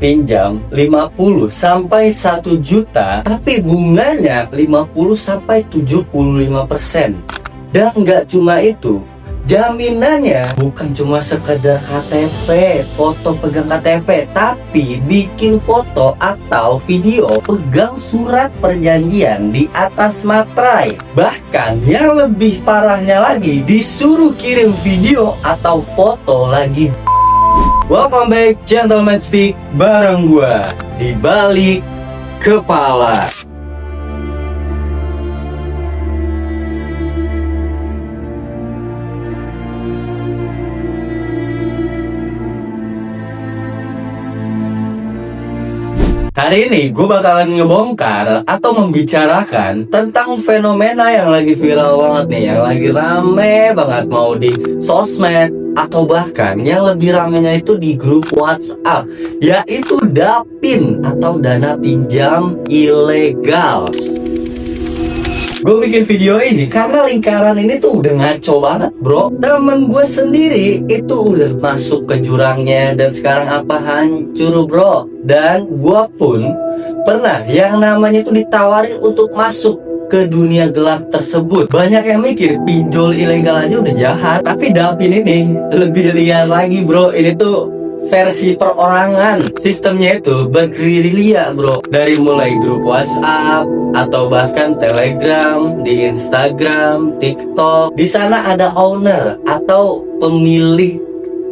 pinjam 50 sampai 1 juta, tapi bunganya 50 sampai 75%. Dan nggak cuma itu, jaminannya bukan cuma sekedar KTP, foto pegang KTP, tapi bikin foto atau video pegang surat perjanjian di atas materai. Bahkan yang lebih parahnya lagi, disuruh kirim video atau foto lagi. Welcome back Gentleman Speak bareng gua di balik kepala. Hari ini gue bakalan ngebongkar atau membicarakan tentang fenomena yang lagi viral banget nih, yang lagi rame banget mau di sosmed atau bahkan yang lebih ramenya itu di grup WhatsApp, yaitu DAPIN atau dana pinjam ilegal. Gue bikin video ini karena lingkaran ini tuh udah ngaco banget bro. Temen gue sendiri itu udah masuk ke jurangnya dan sekarang apa hancur bro. Dan gue pun pernah yang namanya itu ditawarin untuk masuk ke dunia gelap tersebut. Banyak yang mikir pinjol ilegal aja udah jahat, tapi DAPIN ini lebih liar lagi bro. Ini tuh versi perorangan. Sistemnya itu bergerilya bro, dari mulai grup WhatsApp atau bahkan Telegram, di Instagram, TikTok. Di sana ada owner atau pemilik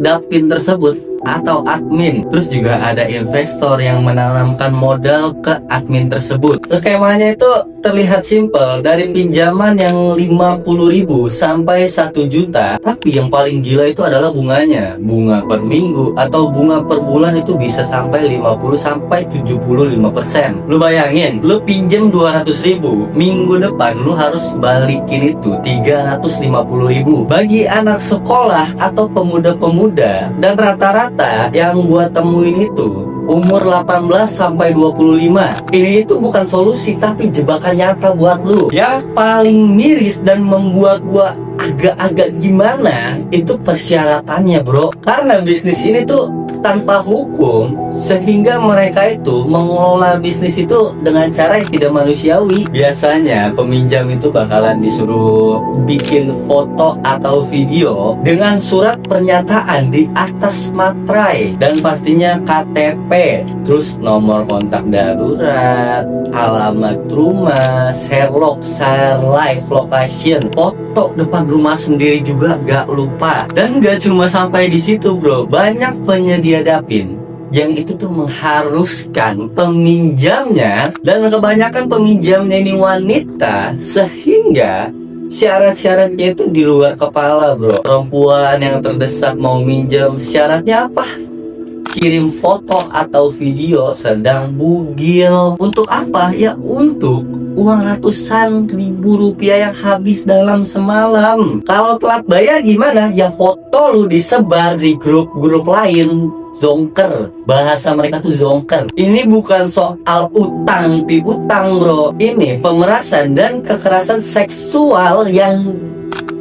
DAPIN tersebut atau admin. Terus juga ada investor yang menanamkan modal ke admin tersebut. Skemanya itu terlihat simpel, dari pinjaman yang 50.000 sampai 1 juta. Tapi yang paling gila itu adalah bunganya. Bunga per minggu atau bunga per bulan itu bisa sampai 50 sampai 75%. Lu bayangin, lu pinjem 200.000, minggu depan lu harus balikin itu 350.000. Bagi anak sekolah atau pemuda-pemuda, dan rata-rata yang gua temuin itu umur 18 sampai 25. Ini itu bukan solusi tapi jebakan nyata buat lu. Yang paling miris dan membuat gua agak-agak gimana itu persyaratannya bro. Karena bisnis ini tuh tanpa hukum, sehingga mereka itu mengelola bisnis itu dengan cara yang tidak manusiawi. Biasanya peminjam itu bakalan disuruh bikin foto atau video dengan surat pernyataan di atas materai, dan pastinya KTP, terus nomor kontak darurat, alamat rumah, share live location, foto depan rumah sendiri juga gak lupa. Dan gak cuma sampai di situ bro, banyak penyedia DAPIN yang itu tuh mengharuskan peminjamnya, dan kebanyakan peminjamnya ini wanita, sehingga syarat-syaratnya itu di luar kepala bro. Perempuan yang terdesak mau minjem, syaratnya apa? Kirim foto atau video sedang bugil. Untuk apa? Ya untuk uang ratusan ribu rupiah yang habis dalam semalam. Kalau telat bayar gimana? Ya foto lu disebar di grup-grup lain. Zongker, bahasa mereka tuh zongker. Ini bukan soal utang piutang bro, ini pemerasan dan kekerasan seksual yang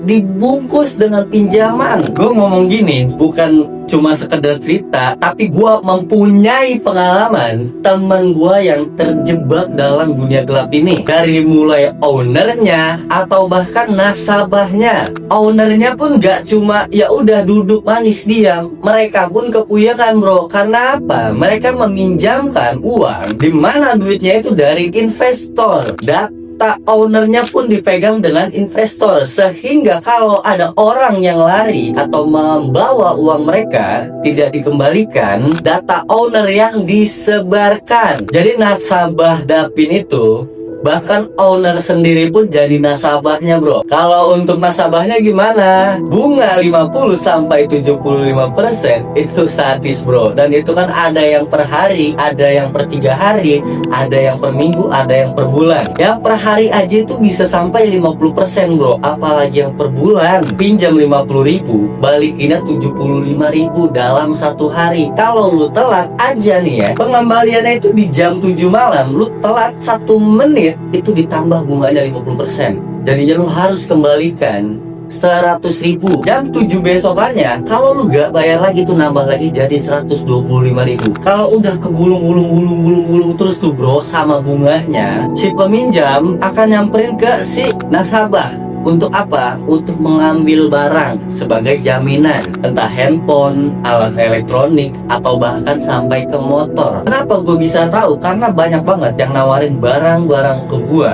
dibungkus dengan pinjaman. Gue ngomong gini bukan cuma sekedar cerita, tapi gue mempunyai pengalaman teman gue yang terjebak dalam dunia gelap ini. Dari mulai ownernya atau bahkan nasabahnya. Ownernya pun gak cuma ya udah duduk manis diam, mereka pun kepuyakan bro. Karena apa? Mereka meminjamkan uang di mana duitnya itu dari investor. Data ownernya pun dipegang dengan investor, sehingga kalau ada orang yang lari atau membawa uang mereka tidak dikembalikan, data owner yang disebarkan. Jadi nasabah DAPIN itu, bahkan owner sendiri pun jadi nasabahnya bro. Kalau untuk nasabahnya gimana? Bunga 50 sampai 75% itu sadis bro. Dan itu kan ada yang per hari, ada yang per 3 hari, ada yang per minggu, ada yang per bulan. Yang per hari aja itu bisa sampai 50% bro, apalagi yang per bulan. Pinjam 50.000, balikinnya 75.000 dalam 1 hari. Kalau lu telat aja nih ya, pengembaliannya itu di jam 7 malam, lu telat 1 menit itu ditambah bunganya 50%. Jadinya lu harus kembalikan 100.000. Jam 7 besokannya, kalau lu gak bayar lagi tuh nambah lagi jadi 125.000. Kalau udah kegulung terus tuh bro sama bunganya, si peminjam akan nyamperin ke si nasabah. Untuk apa? Untuk mengambil barang sebagai jaminan, entah handphone, alat elektronik, atau bahkan sampai ke motor. Kenapa gue bisa tahu? Karena banyak banget yang nawarin barang-barang ke gue.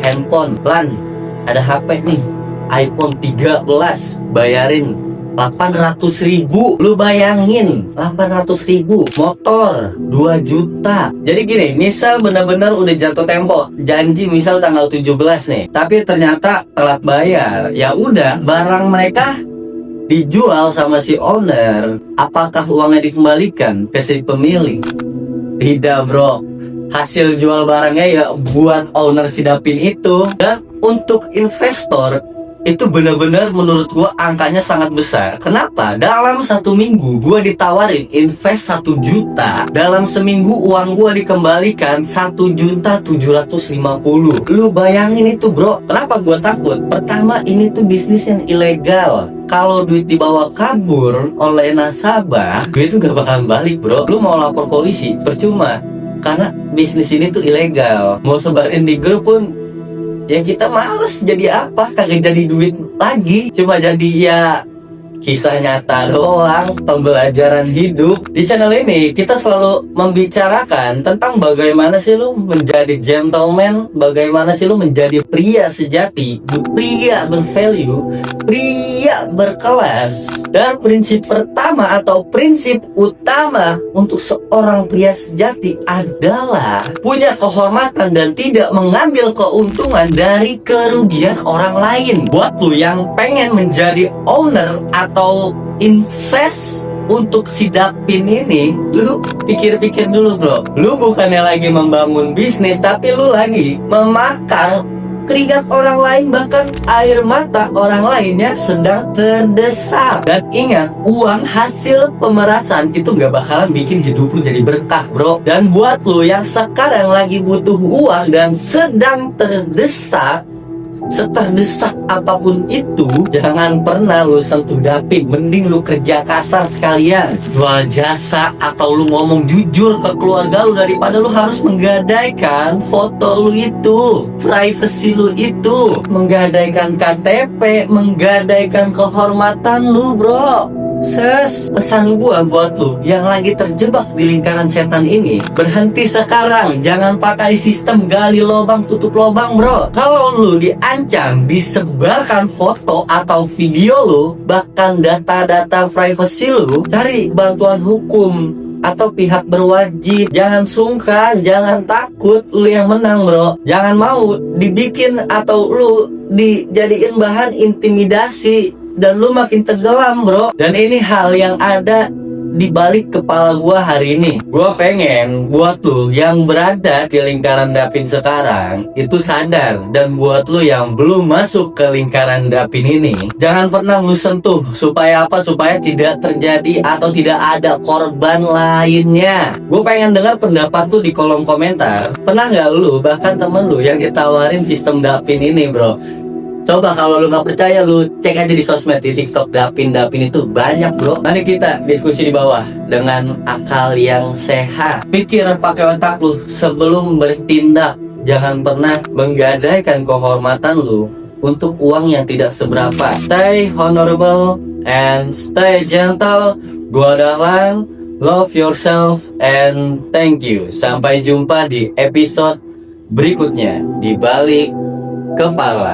Handphone, plan, ada HP nih, iPhone 13, bayarin 800.000. Lu bayangin 800.000. Motor 2 juta. Jadi gini, misal benar-benar udah jatuh tempo, janji misal tanggal 17 nih, tapi ternyata telat bayar, ya udah barang mereka dijual sama si owner. Apakah uangnya dikembalikan ke si pemilik? Tidak bro, hasil jual barangnya ya buat owner si Dapin itu. Dan untuk investor itu benar-benar menurut gua angkanya sangat besar. Kenapa? Dalam 1 minggu gua ditawarin invest 1 juta. Dalam seminggu uang gua dikembalikan 1.750.000. Lu bayangin itu bro. Kenapa gua takut? Pertama, ini tuh bisnis yang ilegal. Kalau duit dibawa kabur oleh nasabah, duit itu gak bakalan balik bro. Lu mau lapor polisi, percuma. Karena bisnis ini tuh ilegal. Mau sebarin di grup pun ya kita males, jadi apa, kagak jadi duit lagi, cuma jadi ya kisah nyata doang, pembelajaran hidup. Di channel ini kita selalu membicarakan tentang bagaimana sih lu menjadi gentleman, bagaimana sih lu menjadi pria sejati, pria bervalue, pria berkelas. Dan prinsip pertama atau prinsip utama untuk seorang pria sejati adalah punya kehormatan dan tidak mengambil keuntungan dari kerugian orang lain. Buat lu yang pengen menjadi owner atau invest untuk si Dapin ini, lu pikir-pikir dulu bro. Lu bukannya lagi membangun bisnis, tapi lu lagi memakan keringat orang lain, bahkan air mata orang lainnya sedang terdesak. Dan ingat, uang hasil pemerasan itu gak bakalan bikin hidup lu jadi berkah bro. Dan buat lu yang sekarang lagi butuh uang dan sedang terdesak, seterdesak apapun itu, jangan pernah lu sentuh Dapin. Mending lu kerja kasar sekalian, jual jasa, atau lu ngomong jujur ke keluarga lu daripada lu harus menggadaikan foto lu itu, privacy lu itu, menggadaikan KTP, menggadaikan kehormatan lu bro. Pesan gua buat lu yang lagi terjebak di lingkaran setan ini, berhenti sekarang. Jangan pakai sistem gali lubang tutup lubang bro. Kalau lu diancam disebarkan foto atau video lu, bahkan data-data privacy lu, cari bantuan hukum atau pihak berwajib. Jangan sungkan, jangan takut, lu yang menang bro. Jangan mau dibikin atau lu dijadiin bahan intimidasi dan lu makin tenggelam bro. Dan ini hal yang ada di balik kepala gua hari ini. Gua pengen buat lu yang berada di lingkaran Dapin sekarang itu sadar. Dan buat lu yang belum masuk ke lingkaran Dapin ini, jangan pernah lu sentuh. Supaya apa? Supaya tidak terjadi atau tidak ada korban lainnya. Gue pengen dengar pendapat lu di kolom komentar. Pernah gak lu, bahkan temen lu, yang ditawarin sistem Dapin ini bro? Coba kalau lu nggak percaya, lu cek aja di sosmed, di TikTok Dapin itu banyak bro. Mari kita diskusi di bawah dengan akal yang sehat. Pikir pakai otak lu sebelum bertindak. Jangan pernah menggadaikan kehormatan lu untuk uang yang tidak seberapa. Stay honorable and stay gentle. Gua Dahlan, love yourself and thank you. Sampai jumpa di episode berikutnya di Balik Kepala.